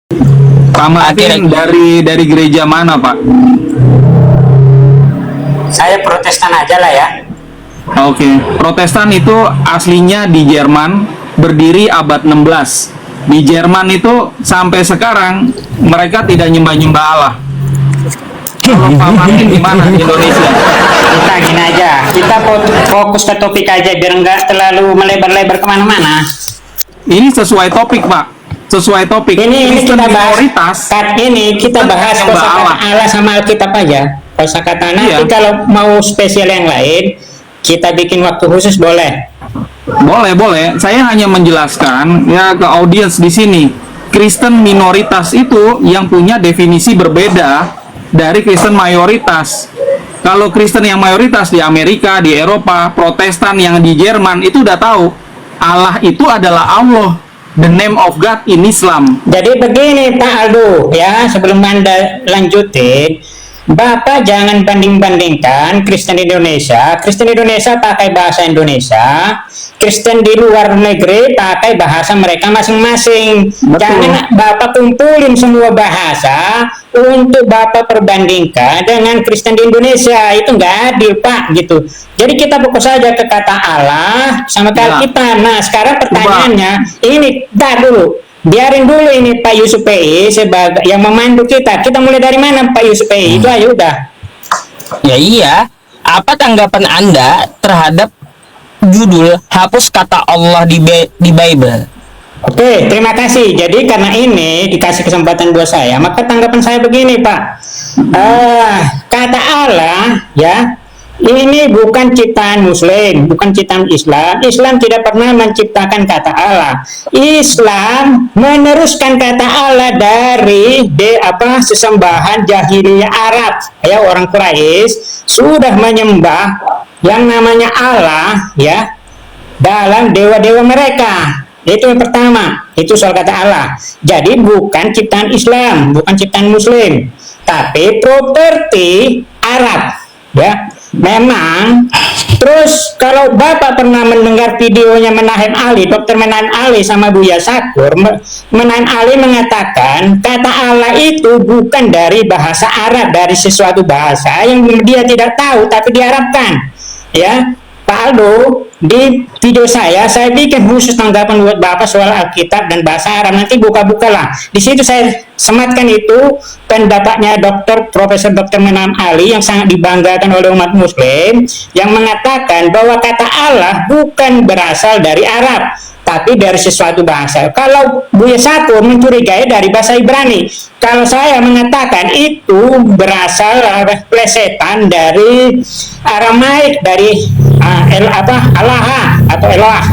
Pak Martin dari gereja mana, Pak? Saya Protestan aja lah ya. Oke, Protestan itu aslinya di Jerman, berdiri abad 16. Di Jerman itu sampai sekarang mereka tidak nyembah-nyembah Allah. Kalau Pak Martin gimana di Indonesia? Kita gini aja, kita fokus ke topik aja biar nggak terlalu melebar-lebar kemana-mana. Ini sesuai topik, Pak. Sesuai topik. Ini Kristen kita bahas. minoritas. Ini kita bahas Nyembah kosakata Allah. Allah sama Alkitab aja. Kosakata nanti Iya. kalau mau spesial yang lain, kita bikin waktu khusus boleh. Boleh. Saya hanya menjelaskan ya ke audiens di sini. Kristen minoritas itu yang punya definisi berbeda dari Kristen mayoritas. Kalau Kristen yang mayoritas di Amerika, di Eropa, Protestan yang di Jerman itu udah tahu Allah itu adalah Allah. The name of God in Islam. Jadi begini Pak Aldo, ya sebelum Anda lanjutin, Bapak jangan banding-bandingkan Kristen Indonesia pakai bahasa Indonesia, Kristen di luar negeri pakai bahasa mereka masing-masing. Betul. Jangan Bapak kumpulin semua bahasa untuk Bapak perbandingkan dengan Kristen di Indonesia, itu nggak adil Pak gitu. Jadi kita fokus saja ke kata Allah sama ke Ya. Alkitab. Nah sekarang pertanyaannya, ini dah dulu. Biarin dulu ini Pak Yusuf PI sebagai yang memandu kita. Kita mulai dari mana Pak Yusuf PI? Itu aja udah. Ya iya, apa tanggapan Anda terhadap judul hapus kata Allah di Bible? Oke, terima kasih. Jadi karena ini dikasih kesempatan buat saya, maka tanggapan saya begini Pak. Kata Allah ya, ini bukan ciptaan Muslim, bukan ciptaan Islam. Islam tidak pernah menciptakan kata Allah. Islam meneruskan kata Allah dari sesembahan jahiliyah Arab. Ya, orang Quraisy sudah menyembah yang namanya Allah ya dalam dewa-dewa mereka. Itu yang pertama, itu soal kata Allah. Jadi bukan ciptaan Islam, bukan ciptaan Muslim, tapi properti Arab ya. Memang. Terus kalau Bapak pernah mendengar videonya Menahem Ali, Dr. Menahem Ali sama Buya Sakur, Menahem Ali mengatakan kata Allah itu bukan dari bahasa Arab, dari sesuatu bahasa yang dia tidak tahu tapi diharapkan ya. Pak Aldo, di video saya bikin khusus tanggapan buat Bapak soal Alkitab dan bahasa Arab. Nanti buka-bukalah. Di situ saya sematkan itu pendapatnya Profesor Dr. Menahem Ali yang sangat dibanggakan oleh umat Muslim, yang mengatakan bahwa kata Allah bukan berasal dari Arab, tapi dari sesuatu bahasa. Kalau Buya Sakur mencurigai dari bahasa Ibrani. Kalau saya mengatakan itu berasal plesetan dari Aramaik, dari Allah atau Eloah,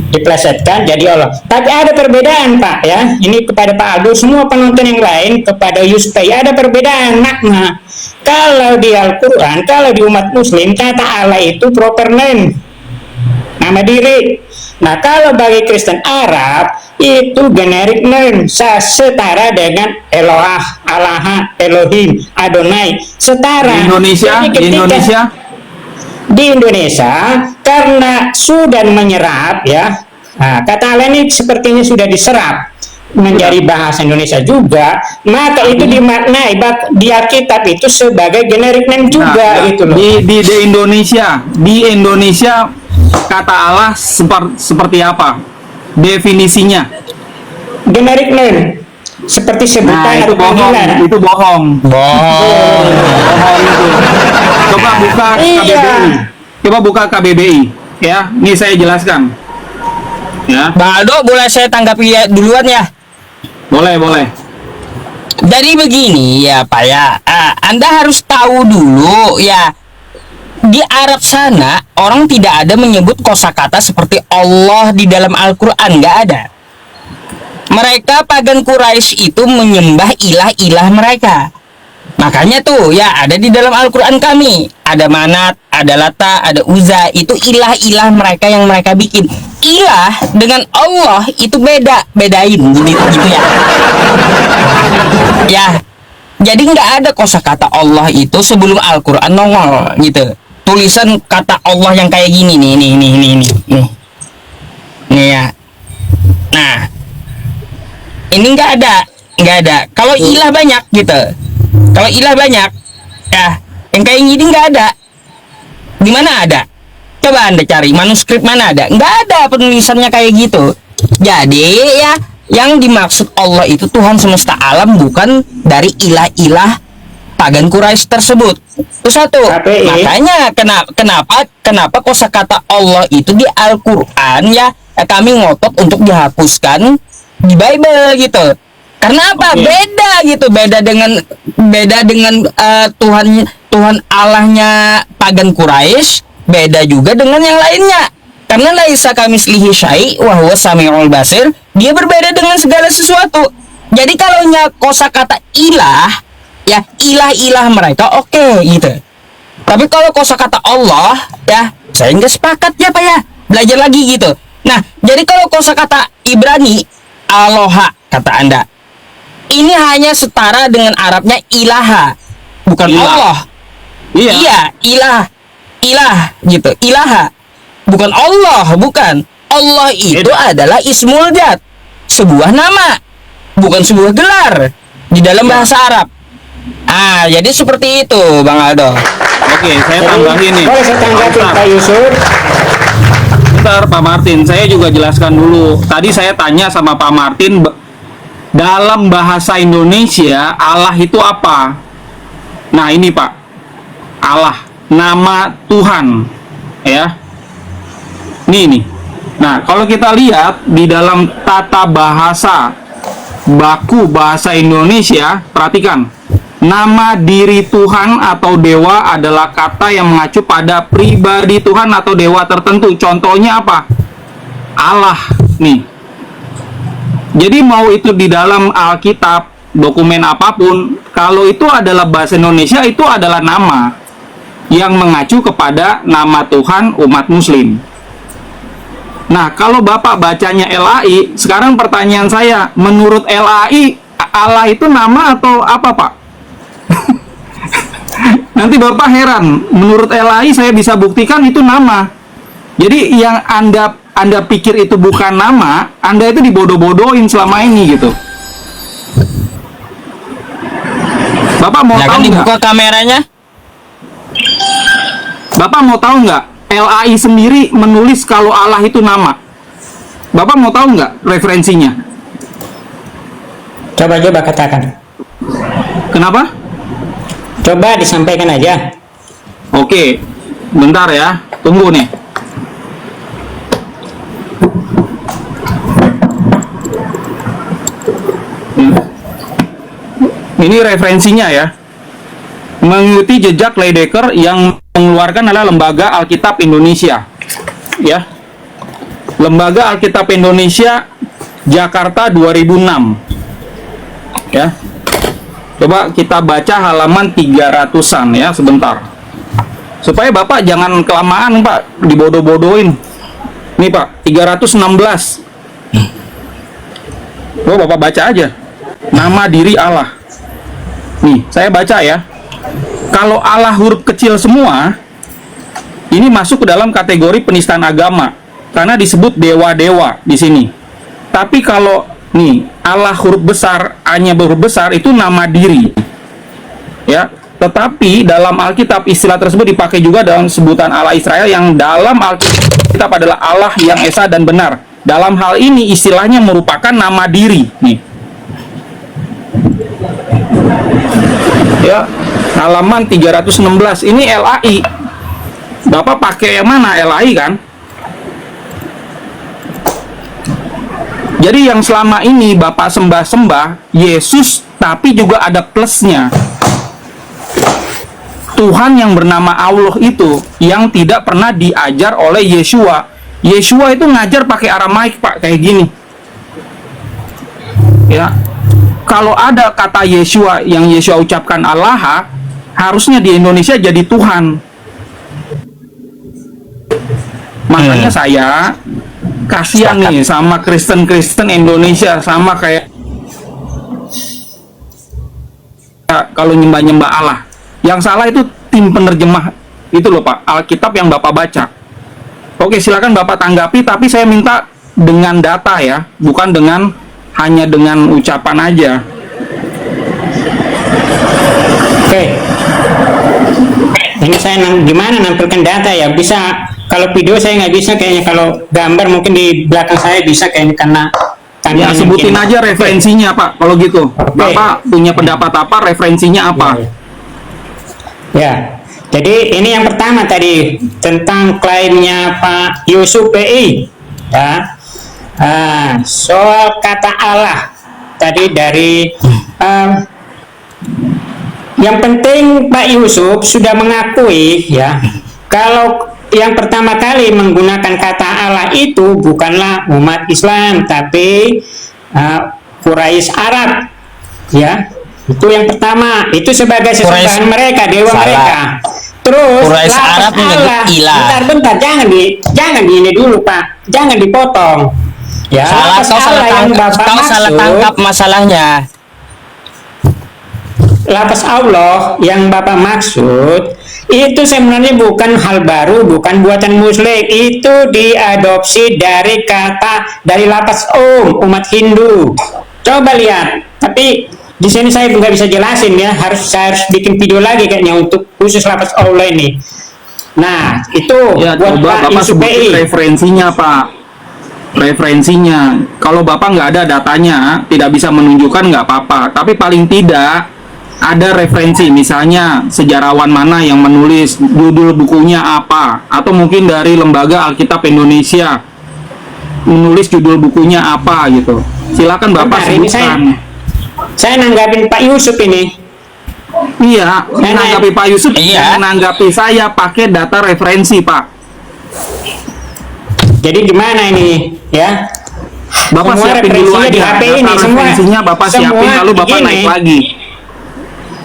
diplesetkan jadi Allah. Tapi ada perbedaan Pak ya. Ini kepada Pak Aldo, semua penonton yang lain, kepada Yusuf, ada perbedaan makna. Kalau di Al-Quran, kalau di umat Muslim, kata Allah itu proper name, nama diri. Nah kalau bagi Kristen Arab itu generic name, setara dengan Eloah, Allah, Elohim, Adonai, setara. Di Indonesia karena sudah menyerap ya, kata Allah ini sepertinya sudah diserap menjadi bahasa Indonesia juga, maka itu dimaknai di Alkitab itu sebagai generic name juga gitu loh. Di Indonesia kata Allah seperti apa definisinya? Generic name seperti sebutan atau panggilan. Itu bohong. Bohong itu. Coba buka KBBI. Coba buka KBBI ya. Ini saya jelaskan. Ya. Bang Aldo, boleh saya tanggapi duluan ya? Boleh. Jadi begini ya Pak ya, Anda harus tahu dulu ya, di Arab sana orang tidak ada menyebut kosakata seperti Allah di dalam Al-Quran, nggak ada. Mereka pagan Quraisy itu menyembah ilah-ilah mereka. Makanya tuh ya ada di dalam Al-Quran kami, ada Manat, ada Lata, ada Uzza, itu ilah-ilah mereka yang mereka bikin. Ilah dengan Allah itu bedain gitu ya. Ya, jadi nggak ada kosakata Allah itu sebelum Al-Quran nongol gitu. Tulisan kata Allah yang kayak gini nih ya. Nah, ini nggak ada. nggak ada. Kalau ilah banyak gitu, kalau ilah banyak, ya yang kayak gini nggak ada. Di mana ada? Coba Anda cari manuskrip mana ada? Nggak ada penulisannya kayak gitu. Jadi ya, yang dimaksud Allah itu Tuhan semesta alam, bukan dari ilah-ilah pagan Quraisy tersebut. Itu satu. KPI. Makanya kenapa kosakata Allah itu di Al-Qur'an ya, kami ngotot untuk dihapuskan di Bible gitu. Karena apa? Oke. Beda gitu, beda dengan Tuhan Allahnya pagan Quraisy, beda juga dengan yang lainnya. Karena laisa kamislihi syai' wa huwa samiul basir, dia berbeda dengan segala sesuatu. Jadi kalau kosakata ilah, ya ilah-ilah mereka oke gitu. Tapi kalau kosakata Allah, ya saya nggak sepakat ya Pak ya. Belajar lagi gitu. Nah, jadi kalau kosakata Ibrani, Aloha kata Anda, ini hanya setara dengan Arabnya ilaha, bukan Ilah. Allah. Iya, ilah gitu, ilaha. Bukan Allah, bukan. Allah itu adalah ismul zat, sebuah nama, bukan sebuah gelar di dalam bahasa Arab. Ah, jadi seperti itu, Bang Aldo. Oke, saya Jadi, tambahin nih. boleh saya tanggapi Bentar. Pak Yusuf? Bentar, Pak Martin, saya juga jelaskan dulu. Tadi saya tanya sama Pak Martin, dalam bahasa Indonesia Allah itu apa? Nah ini Pak, Allah, nama Tuhan, ya. Nih. Nah kalau kita lihat di dalam tata bahasa baku bahasa Indonesia, perhatikan, nama diri Tuhan atau dewa adalah kata yang mengacu pada pribadi Tuhan atau dewa tertentu. Contohnya apa? Allah, nih. Jadi mau itu di dalam Alkitab, dokumen apapun, kalau itu adalah bahasa Indonesia, itu adalah nama yang mengacu kepada nama Tuhan umat Muslim. Nah, kalau Bapak bacanya LAI, sekarang pertanyaan saya, menurut LAI, Allah itu nama atau apa, Pak? Nanti Bapak heran, menurut LAI saya bisa buktikan itu nama. Jadi yang Anda pikir itu bukan nama, Anda itu dibodoh-bodohin selama ini gitu. Bapak mau Ya tahu kan nggak? dibuka kameranya. Bapak mau tahu nggak? LAI sendiri menulis kalau Allah itu nama. Bapak mau tahu nggak referensinya? Coba katakan. Kenapa? Coba disampaikan aja. Oke, bentar ya, tunggu nih. Ini referensinya ya. Mengikuti jejak Leidecker yang mengeluarkan adalah Lembaga Alkitab Indonesia. Ya. Lembaga Alkitab Indonesia Jakarta 2006. Ya. Coba kita baca halaman 300-an ya, sebentar. Supaya Bapak jangan kelamaan, Pak, dibodoh-bodohin. Nih, Pak, 316. Oh, Bapak baca aja. Nama diri Allah. Nih, saya baca ya. Kalau Allah huruf kecil semua, ini masuk ke dalam kategori penistaan agama karena disebut dewa-dewa di sini. Tapi kalau nih Allah huruf besar, A-nya huruf besar, itu nama diri. Ya, tetapi dalam Alkitab istilah tersebut dipakai juga dalam sebutan Allah Israel yang dalam Alkitab adalah Allah yang esa dan benar. Dalam hal ini istilahnya merupakan nama diri. Nih. Ya, halaman 316 ini LAI. Bapak pakai yang mana? LAI kan? Jadi yang selama ini Bapak sembah-sembah Yesus, tapi juga ada plusnya. Tuhan yang bernama Allah itu yang tidak pernah diajar oleh Yeshua. Yeshua itu ngajar pakai Aramaik, Pak, kayak gini. Ya. Kalau ada kata Yeshua yang Yeshua ucapkan Allah, harusnya di Indonesia jadi Tuhan. Makanya saya kasihan nih sama Kristen-Kristen Indonesia, sama kayak kalau nyembah-nyembah Allah. Yang salah itu tim penerjemah itu loh, Pak, Alkitab yang Bapak baca. Oke, silakan Bapak tanggapi, tapi saya minta dengan data ya, bukan hanya dengan ucapan aja. Oke. Ini saya gimana nampilkan data ya? Bisa, kalau video saya nggak bisa kayaknya, kalau gambar mungkin di belakang saya bisa kayaknya karena Ya, kandangnya sebutin mungkin. aja referensinya Pak. Kalau gitu, Bapak punya pendapat apa? Referensinya apa? Ya, jadi ini yang pertama tadi tentang klaimnya Pak Yusuf PI. Ya, soal kata Allah tadi dari yang penting Pak Yusuf sudah mengakui ya kalau yang pertama kali menggunakan kata Allah itu bukanlah umat Islam tapi Quraisy Arab, ya. Itu yang pertama, itu sebagai sesembahan mereka, dewa Salah. mereka. Terus Quraisy lafaz Arab menyebut Allah. ilah. Bentar, jangan di ini dulu Pak, jangan dipotong. Ya, Salah, lafaz kau salah Allah yang tangkap, Bapak kau salah maksud, tangkap masalahnya. lafaz Allah yang Bapak maksud itu sebenarnya bukan hal baru, bukan buatan Muslim, itu diadopsi dari lafaz umat Hindu. Coba lihat, tapi di sini saya nggak bisa jelasin ya, saya harus bikin video lagi kayaknya untuk khusus lafaz Allah ini. Nah, itu Ya, buat coba Pak Bapak Yusuf sebutin PI. referensinya Pak. Referensinya. Kalau Bapak nggak ada datanya, tidak bisa menunjukkan nggak apa-apa. Tapi paling tidak ada referensi, misalnya sejarawan mana yang menulis, judul bukunya apa, atau mungkin dari Lembaga Alkitab Indonesia menulis judul bukunya apa gitu. Silakan Bapak Bentar, ini sebutkan. Saya nanggapin Pak Yusuf ini. Iya, menanggapi Pak Yusuf, Iya. menanggapi saya pakai data referensi Pak. Jadi gimana ini ya? Bapak Semua siapin dulu referensinya aja di HP data ini, semua- referensinya Bapak semua siapin, lalu Bapak begini. naik lagi.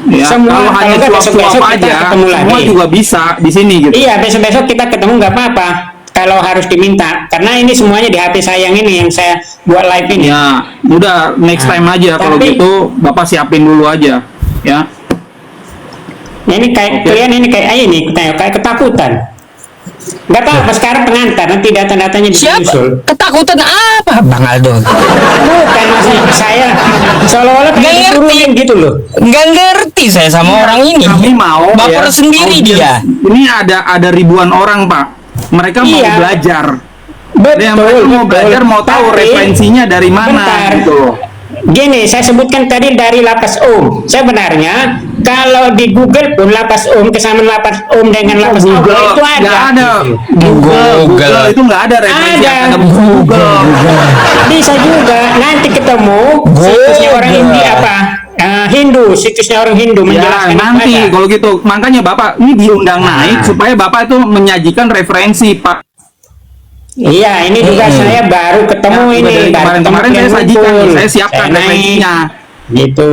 Ya, Semua, kalau kalau hanya nggak suap-suap besok-besok kita aja, ketemu semua lagi. juga bisa di sini gitu. Iya, besok-besok kita ketemu nggak apa-apa kalau harus diminta, karena ini semuanya di HP saya yang ini yang saya buat live ini. Ya, udah next Nah, time aja kalau tapi- gitu Bapak siapin dulu aja, ya. Ini kayak Oke. kalian ini kayak ketakutan. Nggak tahu apa sekarang pengantar nanti data-datanya Siapa? disusul. Ketakutan apa Bang Aldo? Bukan maksudnya saya seolah-olah Nggak pengen ngerti. diturunin gitu loh. Nggak ngerti saya sama orang ini. Kami mau baper ya, sendiri audiens. dia. Ini ada ribuan orang Pak. Mereka mau Iya. belajar. Betul. Ya, mereka mau belajar, mau tahu Tapi, referensinya dari mana bentar. gitu loh. Gini, saya sebutkan tadi dari lapas Sebenarnya kalau di Google pun lapas kesamaan lapas dengan lapas Google Allah itu ada. nggak ada. Google. Google itu nggak ada referensi Ada. yang ada Google. Bisa juga nanti ketemu situsnya orang India apa? Hindu, situsnya orang Hindu Ya menjelaskan nanti itu ada. kalau gitu, makanya Bapak ini diundang naik supaya Bapak itu menyajikan referensi Pak. Iya, ini juga saya baru ketemu Ya, ini. dari baru kemarin-kemarin ketemu saya yang sajikan, ngumpul. saya siapkan naik. referensinya. Gitu.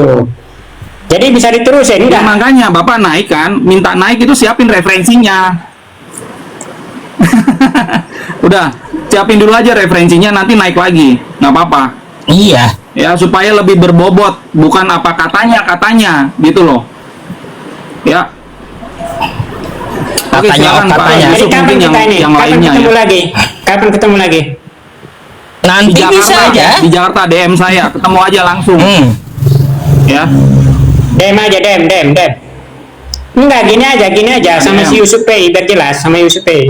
Jadi bisa diterusin Ya, enggak? makanya Bapak naik kan, minta naik itu siapin referensinya. Udah, siapin dulu aja referensinya, nanti naik lagi, nggak apa-apa. Iya. Ya supaya lebih berbobot, bukan apa katanya gitu loh. Ya. Oke, Katanya, silakan Pak katanya. Jadi Yusuf, kapan mungkin kita ini? yang Kapan lainnya ketemu ya. lagi? Kapan ketemu lagi? Di Nanti bisa Jakarta aja. di Jakarta DM saya, ketemu aja langsung. Ya. Dem aja, dem. Enggak, gini aja sama Dem. si Yusuf Pei, biar jelas sama Yusuf Pei.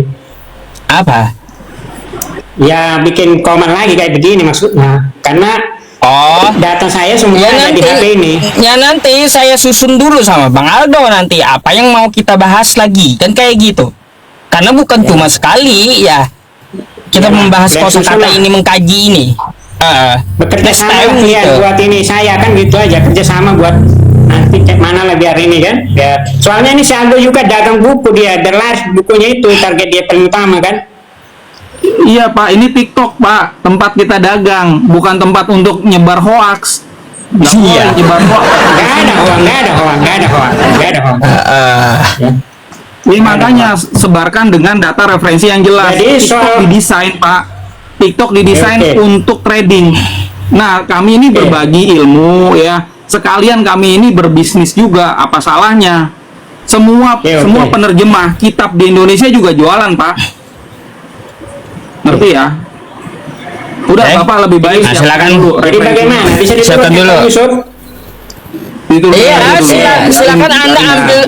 Apa? Ya bikin komen lagi kayak begini maksudnya. Karena Oh. data saya semua Ya ada di nanti, HP ini. ya nanti saya susun dulu sama Bang Aldo nanti apa yang mau kita bahas lagi kan kayak gitu. Karena bukan cuma sekali ya kita Ya, membahas ya, kosakata susun lah. ini mengkaji ini. Bekerja Next sama time lah kalian gitu. buat ini saya kan gitu aja kerja sama buat nanti kayak mana lah biar ini kan biar soalnya ini si Aldo juga dagang buku dia The bukunya itu target dia paling utama kan. Iya Pak, ini TikTok Pak, tempat kita dagang, bukan tempat untuk nyebar hoax. Nggak boleh Iya. nyebar hoax. Nggak ada hoax. Ya. Ini makanya sebarkan dengan data referensi yang jelas. Jadi, TikTok soal- didesain Pak, TikTok didesain Oke. untuk trading. Nah kami ini Oke. berbagi ilmu ya, sekalian kami ini berbisnis juga. Apa salahnya? Semua Oke. semua penerjemah kitab di Indonesia juga jualan Pak. Ngerti ya? Udah Oke. Bapak lebih baik Nah, siapkan silakan. dulu Jadi referensinya. bagaimana bisa Siapkan diturunkan dulu. Pak Yusuf? Itu Iya, dulu ya. silakan Anda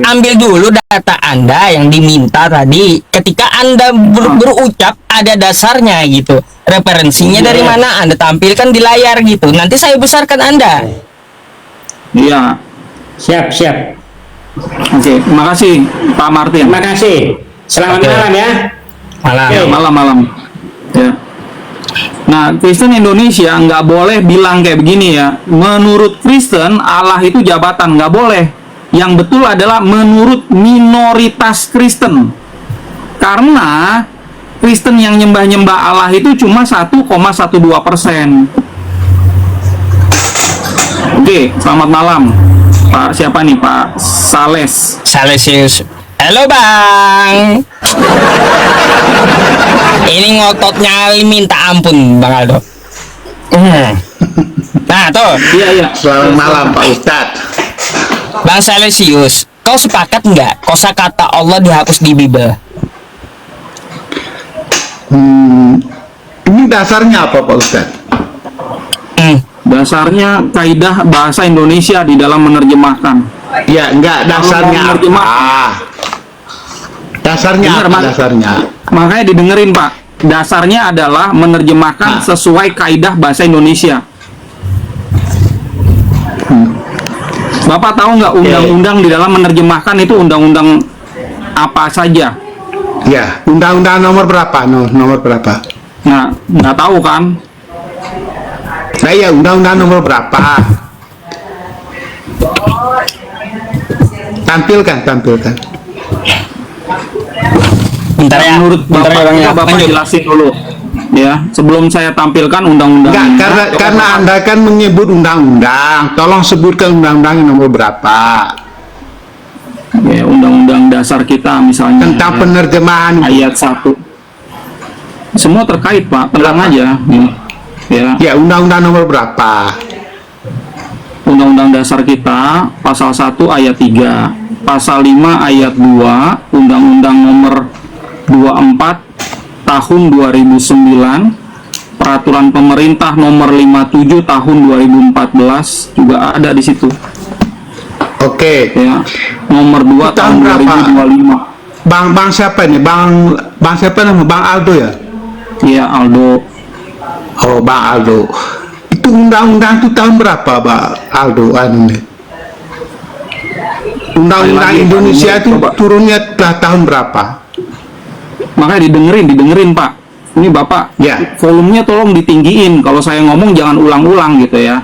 ambil dulu data Anda yang diminta tadi. Ketika Anda berucap ada dasarnya gitu. Referensinya dari mana Anda tampilkan di layar gitu. Nanti saya besarkan Anda. Iya. Siap, siap. Oke, terima kasih Pak Martin. Terima kasih. Selamat Oke. malam ya. Malam. Ya, malam-malam. Ya. Nah, Kristen Indonesia nggak boleh bilang kayak begini ya. Menurut Kristen, Allah itu jabatan, nggak boleh. Yang betul adalah menurut minoritas Kristen. Karena Kristen yang nyembah-nyembah Allah itu cuma 1,12%. Oke, selamat malam. Pak siapa nih? Pak Sales. Salesius. Halo Bang. Ini ngototnya minta ampun Bang Aldo. Nah tuh Iya, iya. Selamat malam Pak Ustadz. Bang Salesius, kau sepakat nggak kosakata Allah dihapus di Bible? Ini dasarnya apa Pak Ustadz? Dasarnya kaidah bahasa Indonesia di dalam menerjemahkan. Ya enggak, dasarnya Kalau mau menerjemah- apa? Dasarnya Benar, apa Mas. dasarnya? Makanya didengerin Pak. Dasarnya adalah menerjemahkan sesuai kaidah bahasa Indonesia. Bapak tahu nggak undang-undang di dalam menerjemahkan itu undang-undang apa saja? Ya, undang-undang nomor berapa? Nomor berapa? Nah, nggak tahu kan? Nah ya, undang-undang nomor berapa? Tampilkan. Bentar ya. Menurut Bentar Bapak, ya, Bang, ya. Bapak Lanjut. jelasin dulu. Ya, sebelum saya tampilkan undang-undang. Enggak, karena Anda kan menyebut undang-undang. Tolong sebutkan undang-undang nomor berapa? Ya, undang-undang dasar kita misalnya. Tentang penerjemahan. Ayat 1. Semua terkait Pak, tenang aja. Ya. Ya, undang-undang nomor berapa? Undang-undang dasar kita pasal 1 ayat 3, pasal 5 ayat 2, Undang-undang nomor 24 tahun 2009, peraturan pemerintah nomor 57 tahun 2014 juga ada di situ. Oke. Ya. Nomor 2 Tahun tahun berapa? 2025. Bang siapa ini? Bang siapa nama? Bang Aldo ya? Iya, Aldo. Oh, Bang Aldo. Itu undang-undang itu tahun berapa, Bang Aldo? Undang-undang Lagi, Indonesia Pak, itu coba. turunnya tahun berapa? Makanya didengerin Pak. Ini Bapak, Ya. volumenya tolong ditinggiin. Kalau saya ngomong jangan ulang-ulang gitu ya.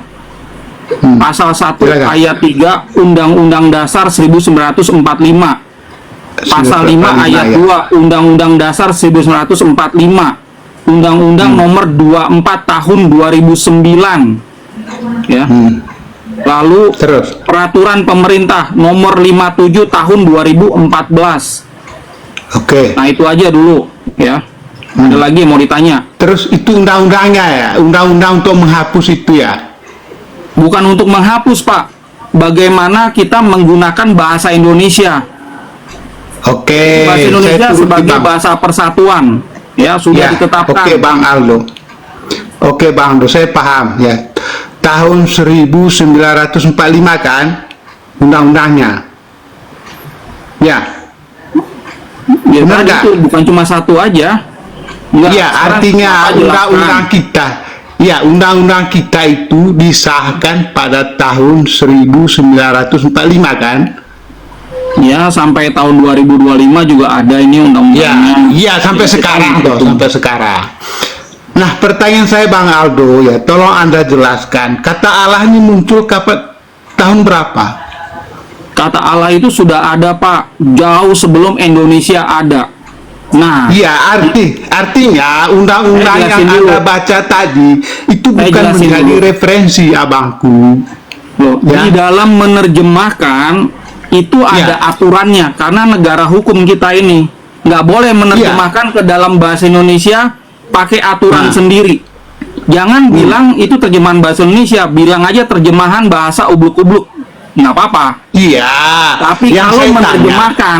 Pasal 1 Silakan. ayat 3 Undang-Undang Dasar 1945. Pasal 5 ayat ya. 2 Undang-Undang Dasar 1945. Undang-Undang nomor 24 tahun 2009. Ya. Lalu Terus. peraturan pemerintah nomor 57 tahun 2014. Oke. Nah, itu aja dulu ya. Ada lagi yang mau ditanya? Terus itu undang-undangnya ya, undang-undang untuk menghapus itu ya. Bukan untuk menghapus, Pak. Bagaimana kita menggunakan bahasa Indonesia? Oke. Bahasa Indonesia saya turuti, sebagai Bang. bahasa persatuan, ya sudah Ya, ditetapkan. Oke, Bang Aldo. Oke, Bang Aldo, saya paham ya. Tahun 1945 kan undang-undangnya. Ya. Ya, Benar kan nggak? itu bukan cuma satu aja. Enggak, Iya, sekarang artinya Bapak jelaskan. undang-undang kita. Ya, undang-undang kita itu disahkan pada tahun 1945 kan? Ya, sampai tahun 2025 juga ada ini Ya, undang-undangnya. iya sampai Ya, kita sekarang toh, menghitung. sampai sekarang. Nah, pertanyaan saya Bang Aldo ya, tolong Anda jelaskan. Kata Allah ini muncul kapan, tahun berapa? Kata Allah itu sudah ada, Pak, jauh sebelum Indonesia ada. Nah, Iya, artinya undang-undang Saya yang jelasin dulu. Anda baca tadi itu Saya bukan jelasin menjadi dulu. referensi abangku. loh, Ya. di dalam menerjemahkan itu ada aturannya karena negara hukum kita ini nggak boleh menerjemahkan ke dalam bahasa Indonesia pakai aturan Nah. sendiri. Jangan bilang itu terjemahan bahasa Indonesia, bilang aja terjemahan bahasa ubluk-ubluk, nggak apa-apa. Iya. Tapi yang kalau saya tanya, menerjemahkan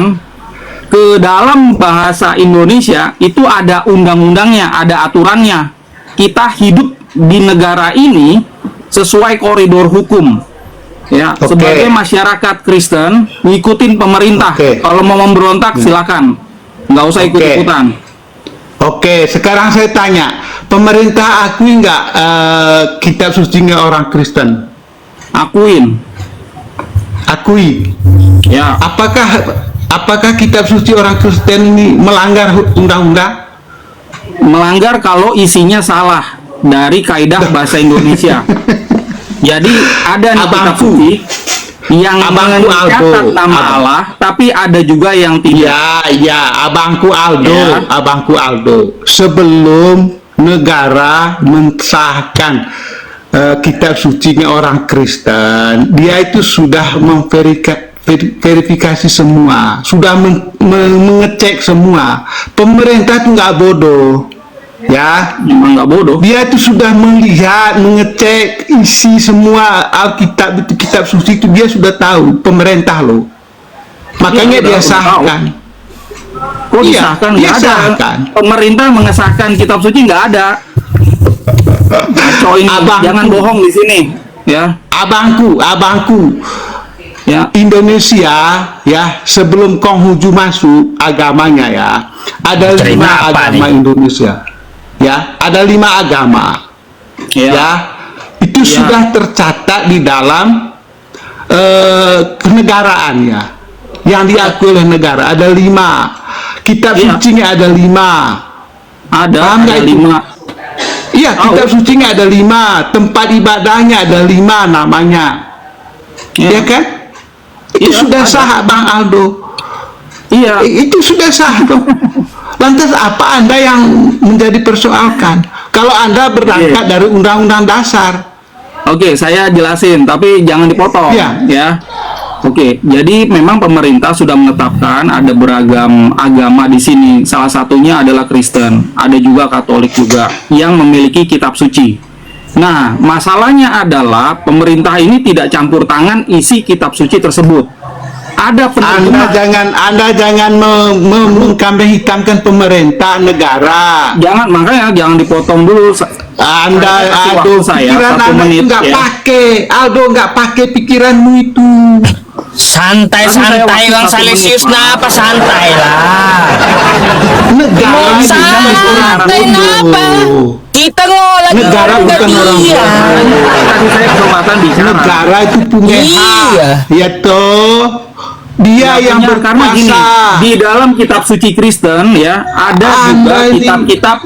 ke dalam bahasa Indonesia itu ada undang-undangnya, ada aturannya. Kita hidup di negara ini sesuai koridor hukum. Ya, Oke. sebagai masyarakat Kristen, ngikutin pemerintah. Oke. Kalau mau memberontak silakan, nggak usah Oke. ikut-ikutan. Oke, sekarang saya tanya, pemerintah akui nggak kitab sucinya orang Kristen? Akuin, Akui. ya. Apakah kitab suci orang Kristen ini melanggar undang-undang? Melanggar kalau isinya salah dari kaidah bahasa Indonesia. Jadi ada nih kitab Abangku. suci yang Abangku mencatat Aldo. nama Allah, tapi ada juga yang tidak. Ya, abangku Aldo, Ya. abangku Aldo. Sebelum negara mensahkan kitab sucinya orang Kristen, dia itu sudah memverifikasi semua, sudah mengecek semua. Pemerintah itu nggak bodoh, ya. Memang nggak bodoh. Dia itu sudah melihat, mengecek isi semua Alkitab itu, kitab suci itu dia sudah tahu, pemerintah loh. Makanya Iya, dia udah sahkan. Kok Iya, disahkan? dia Nggak ada. sahkan. Pemerintah mengesahkan kitab suci nggak ada. Ngaco ini, Abangku. jangan bohong di sini, ya. Abangku, Ya, Indonesia ya, sebelum Konghucu masuk agamanya ya, ada Cerita 5 apa agama nih? Indonesia. Ya, ada 5 agama. ya, Ya, itu Ya. sudah tercatat di dalam kenegaraan ya, yang diakui oleh negara. Ada 5 kitab Ya. sucinya, ada 5. Paham ada nggak itu? 5. Iya, kitab Tahu. sucinya ada 5, tempat ibadahnya ada 5 namanya, ya kan? Itu Iya, sudah ada. sah, Bang Aldo. Iya, Itu sudah sah dong. Lantas apa Anda yang menjadi persoalkan? Kalau Anda berangkat Iya. dari Undang-Undang Dasar. oke, saya jelasin, tapi jangan dipotong, Iya. ya. Oke, jadi memang pemerintah sudah menetapkan ada beragam agama di sini. Salah satunya adalah Kristen, ada juga Katolik juga yang memiliki kitab suci. Nah, masalahnya adalah pemerintah ini tidak campur tangan isi kitab suci tersebut. Ada penerjemah. Anda jangan mengkambing hitamkan pemerintah negara. Makanya jangan dipotong dulu. Anda, Kasih Aldo, waktu saya pikiran 1 Anda menit, itu nggak ya. pakai. Aldo nggak pakai pikiranmu itu. Santai-santai Kan saya Bang waktu 1 Salesius, menit, Pak. napa santai lah. Negara Mau ini santai orang napa? bodoh. Kita ngolah Negara bukan orang dia. Tadi saya kesempatan bicara. Negara itu punya Iya. hak, ya toh. Dia yang Karena gini, berkuasa. di dalam kitab suci Kristen ya ada juga Anda ini- kitab-kitab